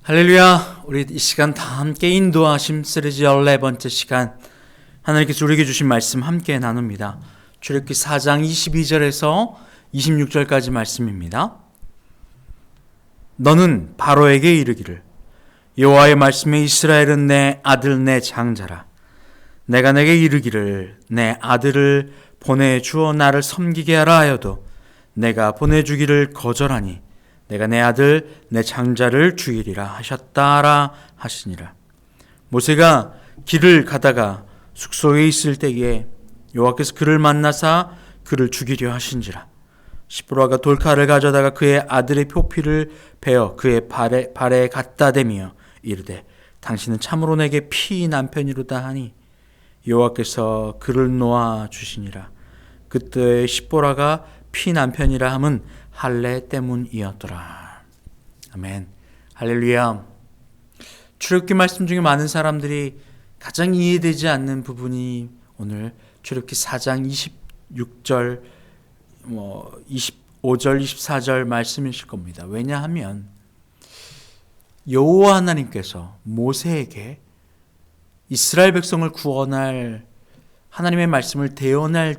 할렐루야. 우리 이 시간 다 함께 인도하심 시리즈 14번째 시간, 하나님께서 우리에게 주신 말씀 함께 나눕니다. 출애굽기 4장 22절에서 26절까지 말씀입니다. 너는 바로에게 이르기를, 여호와의 말씀에 이스라엘은 내 아들 내 장자라. 내가 내게 이르기를 내 아들을 보내주어 나를 섬기게 하라 하여도 내가 보내주기를 거절하니 내가 내 아들 내 장자를 죽이리라 하셨다라 하시니라. 모세가 길을 가다가 숙소에 있을 때에 여호와께서 그를 만나사 그를 죽이려 하신지라. 시므라가 돌칼을 가져다가 그의 아들의 표피를 베어 그의 발에 갖다 대며 이르되 당신은 참으로 내게 피 남편이로다 하니 여호와께서 그를 놓아 주시니라. 그때 시므라가 피 남편이라 함은 할례 때문이었더라. 아멘. 할렐루야. 출애굽기 말씀 중에 많은 사람들이 가장 이해되지 않는 부분이 오늘 출애굽기 4장 26절, 25절, 24절 말씀이실 겁니다. 왜냐하면 여호와 하나님께서 모세에게 이스라엘 백성을 구원할 하나님의 말씀을 대언날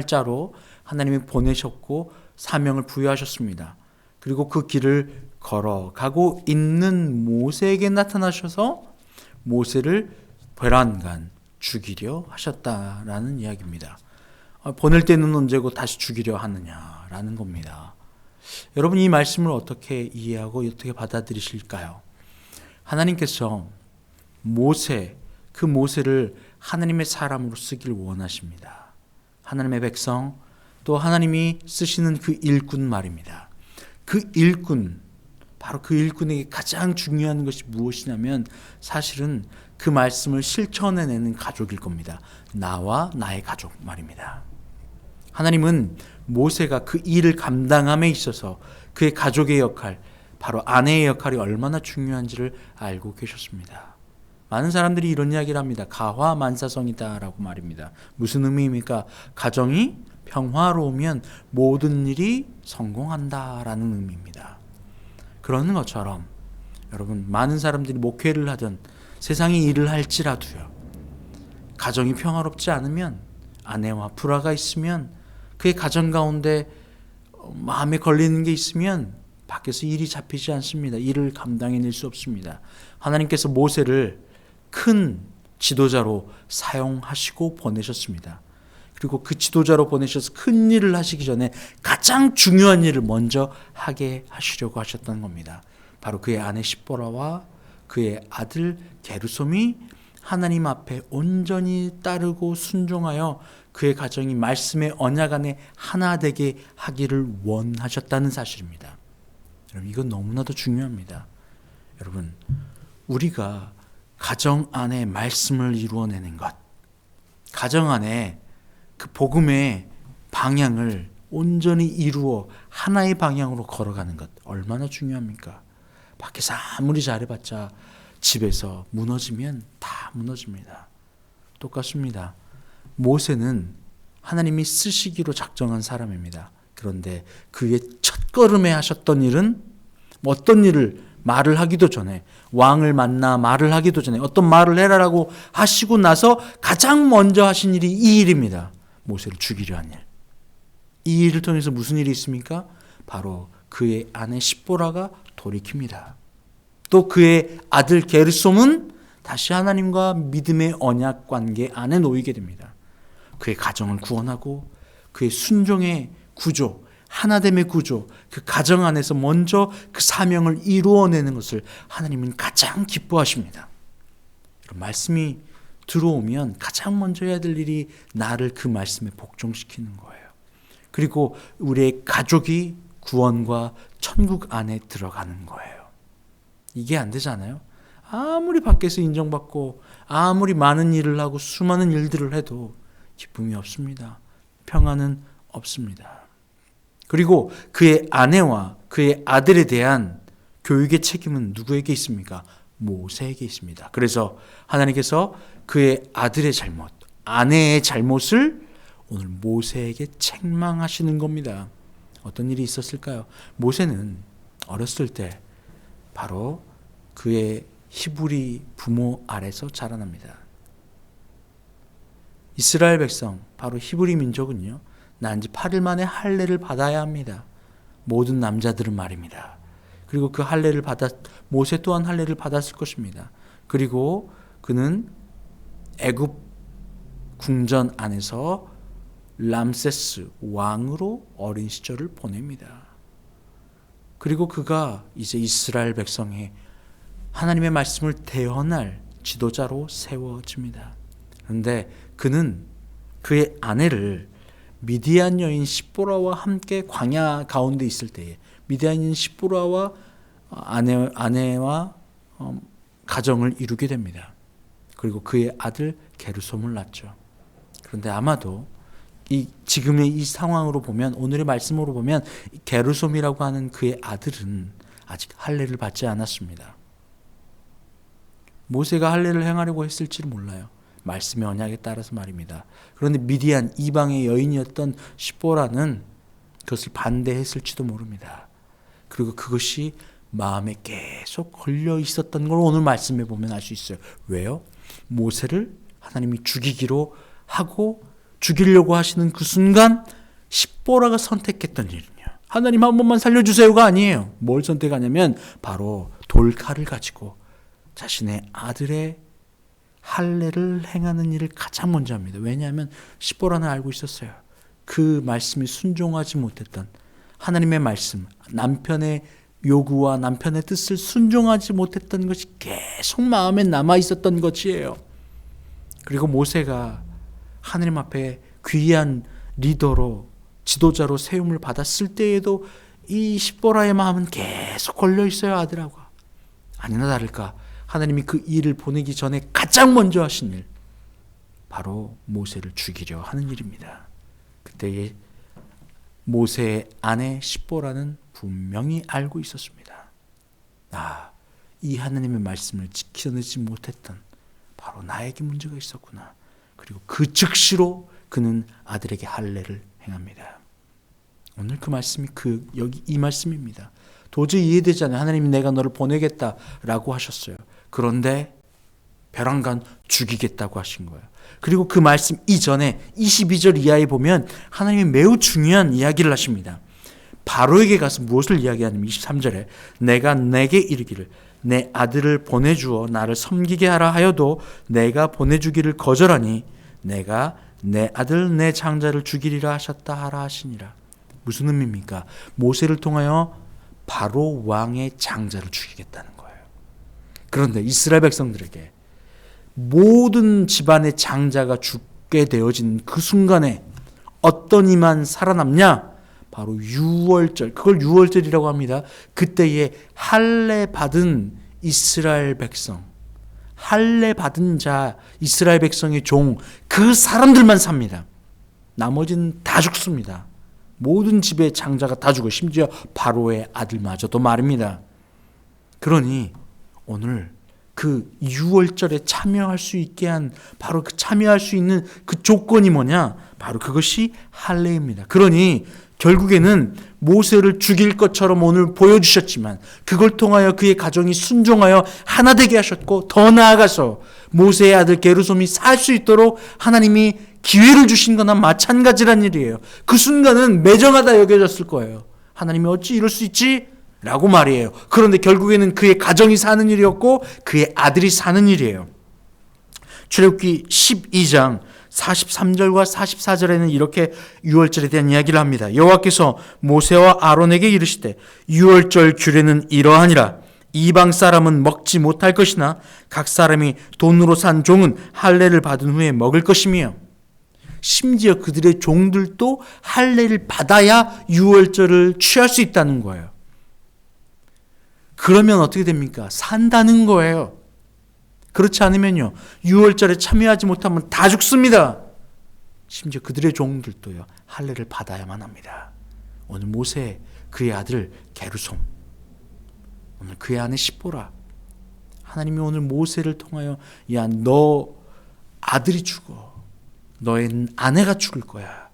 자로 하나님이 보내셨고 사명을 부여하셨습니다. 그리고 그 길을 걸어가고 있는 모세에게 나타나셔서 모세를 베란간 죽이려 하셨다라는 이야기입니다. 보낼 때는 언제고 다시 죽이려 하느냐라는 겁니다. 여러분, 이 말씀을 어떻게 이해하고 어떻게 받아들이실까요? 하나님께서 그 모세를 하나님의 사람으로 쓰길 원하십니다. 하나님의 백성, 또 하나님이 쓰시는 그 일꾼 말입니다. 바로 그 일꾼에게 가장 중요한 것이 무엇이냐면 사실은 그 말씀을 실천해내는 가족일 겁니다. 나와 나의 가족 말입니다. 하나님은 모세가 그 일을 감당함에 있어서 그의 가족의 역할, 바로 아내의 역할이 얼마나 중요한지를 알고 계셨습니다. 많은 사람들이 이런 이야기를 합니다. 가화만사성이다라고 말입니다. 무슨 의미입니까? 가정이 평화로우면 모든 일이 성공한다라는 의미입니다. 그러는 것처럼 여러분, 많은 사람들이 목회를 하든 세상의 일을 할지라도요, 가정이 평화롭지 않으면, 아내와 불화가 있으면, 그의 가정 가운데 마음에 걸리는 게 있으면 밖에서 일이 잡히지 않습니다. 일을 감당해낼 수 없습니다. 하나님께서 모세를 큰 지도자로 사용하시고 보내셨습니다. 그리고 그 지도자로 보내셔서 큰 일을 하시기 전에 가장 중요한 일을 먼저 하게 하시려고 하셨던 겁니다. 바로 그의 아내 시므라와 그의 아들 게르솜이 하나님 앞에 온전히 따르고 순종하여 그의 가정이 말씀의 언약 안에 하나 되게 하기를 원하셨다는 사실입니다. 여러분, 이건 너무나도 중요합니다. 여러분, 우리가 가정 안에 말씀을 이루어내는 것, 가정 안에 그 복음의 방향을 온전히 이루어 하나의 방향으로 걸어가는 것, 얼마나 중요합니까? 밖에서 아무리 잘해봤자 집에서 무너지면 다 무너집니다. 똑같습니다. 모세는 하나님이 쓰시기로 작정한 사람입니다. 그런데 그의 첫걸음에 하셨던 일은 어떤 일을 말을 하기도 전에, 왕을 만나 말을 하기도 전에 어떤 말을 해라라고 하시고 나서 가장 먼저 하신 일이 이 일입니다. 모세를 죽이려 한 일. 이 일을 통해서 무슨 일이 있습니까? 바로 그의 아내 시므라가 돌이킵니다. 또 그의 아들 게르솜은 다시 하나님과 믿음의 언약 관계 안에 놓이게 됩니다. 그의 가정을 구원하고 그의 순종의 구조, 하나됨의 구조, 그 가정 안에서 먼저 그 사명을 이루어내는 것을 하나님은 가장 기뻐하십니다. 말씀이 들어오면 가장 먼저 해야 될 일이 나를 그 말씀에 복종시키는 거예요. 그리고 우리의 가족이 구원과 천국 안에 들어가는 거예요. 이게 안 되잖아요. 아무리 밖에서 인정받고 아무리 많은 일을 하고 수많은 일들을 해도 기쁨이 없습니다. 평안은 없습니다. 그리고 그의 아내와 그의 아들에 대한 교육의 책임은 누구에게 있습니까? 모세에게 있습니다. 그래서 하나님께서 그의 아들의 잘못, 아내의 잘못을 오늘 모세에게 책망하시는 겁니다. 어떤 일이 있었을까요? 모세는 어렸을 때 바로 그의 히브리 부모 아래서 자라납니다. 이스라엘 백성, 바로 히브리 민족은요, 난 지 8일 만에 할례를 받아야 합니다. 모든 남자들은 말입니다. 그리고 그 할례를 모세 또한 할례를 받았을 것입니다. 그리고 그는 애굽 궁전 안에서 람세스 왕으로 어린 시절을 보냅니다. 그리고 그가 이제 이스라엘 백성의 하나님의 말씀을 대언할 지도자로 세워집니다. 그런데 그는 그의 아내를 미디안 여인 시보라와 함께 광야 가운데 있을 때에 미디안인 시보라와 아내와 가정을 이루게 됩니다. 그리고 그의 아들 게르솜을 낳죠. 그런데 아마도 지금의 이 상황으로 보면, 오늘의 말씀으로 보면 게르솜이라고 하는 그의 아들은 아직 할례를 받지 않았습니다. 모세가 할례를 행하려고 했을지는 몰라요. 말씀의 언약에 따라서 말입니다. 그런데 미디안 이방의 여인이었던 시보라는 그것을 반대했을지도 모릅니다. 그리고 그것이 마음에 계속 걸려 있었던 걸 오늘 말씀에 보면 알 수 있어요. 왜요? 모세를 하나님이 죽이기로 하고 죽이려고 하시는 그 순간 시보라가 선택했던 일은요, 하나님 한 번만 살려주세요가 아니에요. 뭘 선택하냐면 바로 돌칼을 가지고 자신의 아들의 할례를 행하는 일을 가장 먼저 합니다. 왜냐하면 시보라는 알고 있었어요. 그 말씀에 순종하지 못했던 하나님의 말씀, 남편의 요구와 남편의 뜻을 순종하지 못했던 것이 계속 마음에 남아 있었던 것이에요. 그리고 모세가 하나님 앞에 귀한 리더로, 지도자로 세움을 받았을 때에도 이 시보라의 마음은 계속 걸려 있어요, 아들하고. 아니나 다를까 하나님이 그 일을 보내기 전에 가장 먼저 하신 일, 바로 모세를 죽이려 하는 일입니다. 그때에 모세의 아내 시보라는 분명히 알고 있었습니다. 이 하나님의 말씀을 지켜내지 못했던 바로 나에게 문제가 있었구나. 그리고 그 즉시로 그는 아들에게 할례를 행합니다. 오늘 그 말씀이 여기 이 말씀입니다. 도저히 이해되지 않아요. 하나님이 내가 너를 보내겠다라고 하셨어요. 그런데 벼랑간 죽이겠다고 하신 거예요. 그리고 그 말씀 이전에 22절 이하에 보면 하나님이 매우 중요한 이야기를 하십니다. 바로에게 가서 무엇을 이야기하냐면 23절에 내가 내게 이르기를 내 아들을 보내주어 나를 섬기게 하라 하여도 내가 보내주기를 거절하니 내가 내 아들 내 장자를 죽이리라 하셨다 하라 하시니라. 무슨 의미입니까? 모세를 통하여 바로 왕의 장자를 죽이겠다는 거예요. 그런데 이스라엘 백성들에게 모든 집안의 장자가 죽게 되어진 그 순간에 어떤 이만 살아남냐? 바로 유월절, 그걸 유월절이라고 합니다. 그때에 할례 받은 이스라엘 백성, 할례 받은 자, 이스라엘 백성의 종, 그 사람들만 삽니다. 나머지는 다 죽습니다. 모든 집의 장자가 다 죽어, 심지어 바로의 아들마저도 말입니다. 그러니 오늘 그 유월절에 참여할 수 있게 한 바로 그 참여할 수 있는 그 조건이 뭐냐? 바로 그것이 할례입니다. 그러니 결국에는 모세를 죽일 것처럼 오늘 보여주셨지만 그걸 통하여 그의 가정이 순종하여 하나 되게 하셨고, 더 나아가서 모세의 아들 게르솜이 살 수 있도록 하나님이 기회를 주신 거나 마찬가지란 일이에요. 그 순간은 매정하다 여겨졌을 거예요. 하나님이 어찌 이럴 수 있지? 라고 말이에요. 그런데 결국에는 그의 가정이 사는 일이었고 그의 아들이 사는 일이에요. 출애굽기 12장 43절과 44절에는 이렇게 유월절에 대한 이야기를 합니다. 여호와께서 모세와 아론에게 이르시되 유월절 규례는 이러하니라. 이방 사람은 먹지 못할 것이나 각 사람이 돈으로 산 종은 할례를 받은 후에 먹을 것이며, 심지어 그들의 종들도 할례를 받아야 유월절을 취할 수 있다는 거예요. 그러면 어떻게 됩니까? 산다는 거예요. 그렇지 않으면요, 유월절에 참여하지 못하면 다 죽습니다. 심지어 그들의 종들도요, 할례를 받아야만 합니다. 오늘 모세, 그의 아들 게르솜, 오늘 그의 아내 시보라, 하나님이 오늘 모세를 통하여 야, 너 아들이 죽어, 너의 아내가 죽을 거야.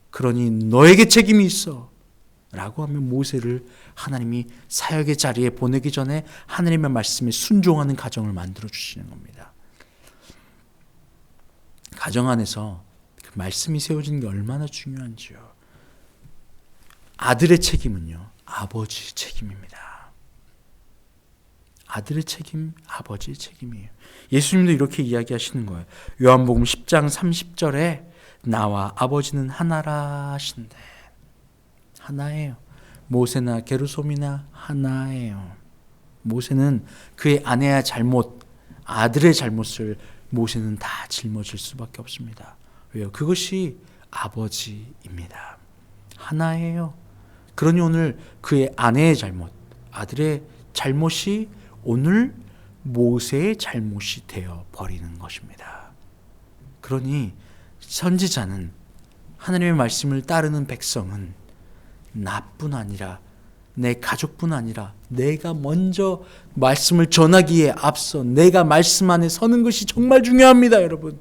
그러니 너에게 책임이 있어 라고 하면 모세를 하나님이 사역의 자리에 보내기 전에 하나님의 말씀에 순종하는 가정을 만들어 주시는 겁니다. 가정 안에서 그 말씀이 세워지는 게 얼마나 중요한지요. 아들의 책임은요, 아버지의 책임입니다. 아들의 책임, 아버지의 책임이에요. 예수님도 이렇게 이야기하시는 거예요. 요한복음 10장 30절에 나와 아버지는 하나라 하신대. 하나예요. 모세나 게르솜이나 하나예요. 모세는 그의 아내의 잘못, 아들의 잘못을 모세는 다 짊어질 수밖에 없습니다. 왜요? 그것이 아버지입니다. 하나예요. 그러니 오늘 그의 아내의 잘못, 아들의 잘못이 오늘 모세의 잘못이 되어 버리는 것입니다. 그러니 선지자는, 하나님의 말씀을 따르는 백성은 나뿐 아니라 내 가족뿐 아니라 내가 먼저 말씀을 전하기에 앞서 내가 말씀 안에 서는 것이 정말 중요합니다. 여러분,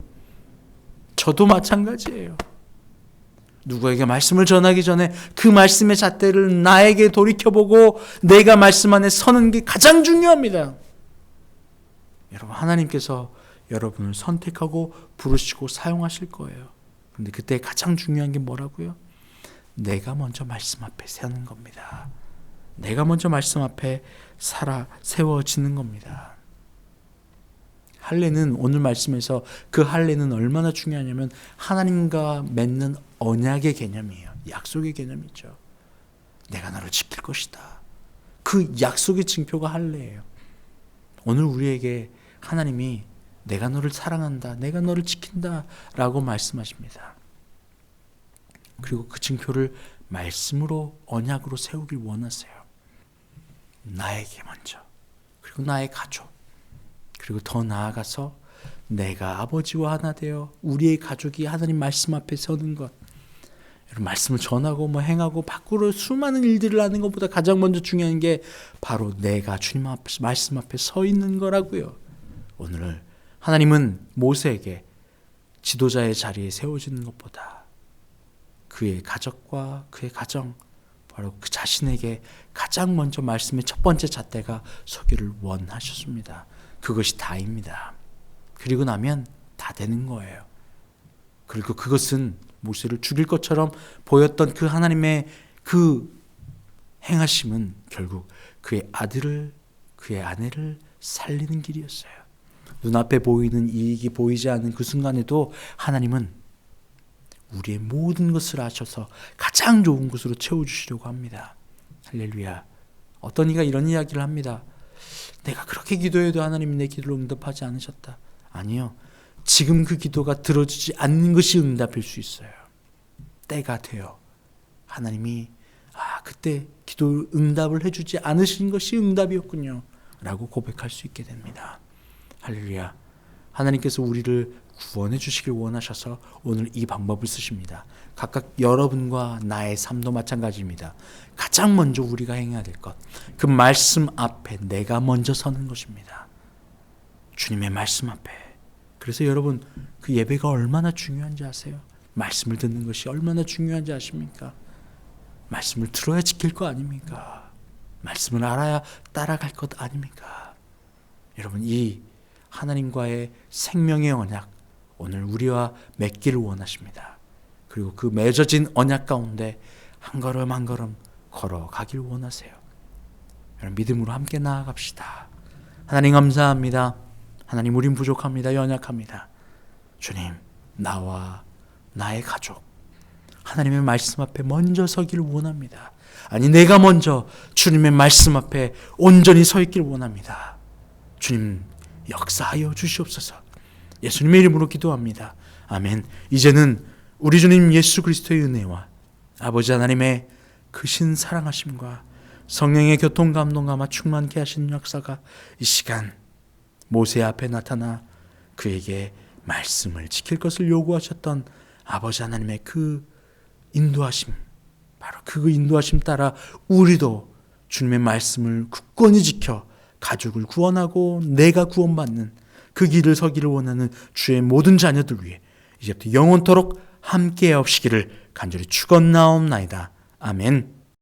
저도 마찬가지예요. 누구에게 말씀을 전하기 전에 그 말씀의 잣대를 나에게 돌이켜보고 내가 말씀 안에 서는 게 가장 중요합니다. 여러분, 하나님께서 여러분을 선택하고 부르시고 사용하실 거예요. 그런데 그때 가장 중요한 게 뭐라고요? 내가 먼저 말씀 앞에 서는 겁니다. 내가 먼저 말씀 앞에 세워지는 겁니다. 할례는, 오늘 말씀에서 그 할례는 얼마나 중요하냐면 하나님과 맺는 언약의 개념이에요. 약속의 개념이죠. 내가 너를 지킬 것이다. 그 약속의 징표가 할례예요. 오늘 우리에게 하나님이 내가 너를 사랑한다, 내가 너를 지킨다 라고 말씀하십니다. 그리고 그 징표를 말씀으로, 언약으로 세우길 원하세요. 나에게 먼저, 그리고 나의 가족, 그리고 더 나아가서 내가 아버지와 하나 되어 우리의 가족이 하나님 말씀 앞에 서는 것, 여러분, 말씀을 전하고 행하고 밖으로 수많은 일들을 하는 것보다 가장 먼저 중요한 게 바로 내가 주님 앞에, 말씀 앞에 서 있는 거라고요. 오늘 하나님은 모세에게 지도자의 자리에 세워지는 것보다 그의 가족과 그의 가정, 바로 그 자신에게 가장 먼저 말씀의 첫 번째 잣대가 서기를 원하셨습니다. 그것이 다입니다. 그리고 나면 다 되는 거예요. 그리고 그것은 모세를 죽일 것처럼 보였던 그 하나님의 그 행하심은 결국 그의 아들을, 그의 아내를 살리는 길이었어요. 눈앞에 보이는 이익이 보이지 않는 그 순간에도 하나님은 우리의 모든 것을 아셔서 가장 좋은 것으로 채워주시려고 합니다. 할렐루야. 어떤 이가 이런 이야기를 합니다. 내가 그렇게 기도해도 하나님이 내 기도를 응답하지 않으셨다. 아니요. 지금 그 기도가 들어지지 않는 것이 응답일 수 있어요. 때가 되어 하나님이 그때 기도 응답을 해주지 않으신 것이 응답이었군요 라고 고백할 수 있게 됩니다. 할렐루야. 하나님께서 우리를 구원해 주시길 원하셔서 오늘 이 방법을 쓰십니다. 각각 여러분과 나의 삶도 마찬가지입니다. 가장 먼저 우리가 행해야 될 것, 그 말씀 앞에 내가 먼저 서는 것입니다. 주님의 말씀 앞에. 그래서 여러분, 그 예배가 얼마나 중요한지 아세요? 말씀을 듣는 것이 얼마나 중요한지 아십니까? 말씀을 들어야 지킬 거 아닙니까? 말씀을 알아야 따라갈 것 아닙니까? 여러분, 이 하나님과의 생명의 언약, 오늘 우리와 맺기를 원하십니다. 그리고 그 맺어진 언약 가운데 한 걸음 한 걸음 걸어가길 원하세요. 여러분, 믿음으로 함께 나아갑시다. 하나님 감사합니다. 하나님, 우린 부족합니다. 연약합니다. 주님, 나와 나의 가족, 하나님의 말씀 앞에 먼저 서기를 원합니다. 아니, 내가 먼저 주님의 말씀 앞에 온전히 서 있기를 원합니다. 주님, 역사하여 주시옵소서. 예수님의 이름으로 기도합니다. 아멘. 이제는 우리 주님 예수 그리스도의 은혜와 아버지 하나님의 크신 사랑하심과 성령의 교통 감동감화 충만케 하시는 역사가 이 시간 모세 앞에 나타나 그에게 말씀을 지킬 것을 요구하셨던 아버지 하나님의 그 인도하심, 바로 그 인도하심 따라 우리도 주님의 말씀을 굳건히 지켜 가족을 구원하고 내가 구원받는 그 길을 서기를 원하는 주의 모든 자녀들 위해 이제부터 영원토록 함께 하옵시기를 간절히 축원나옵나이다. 아멘.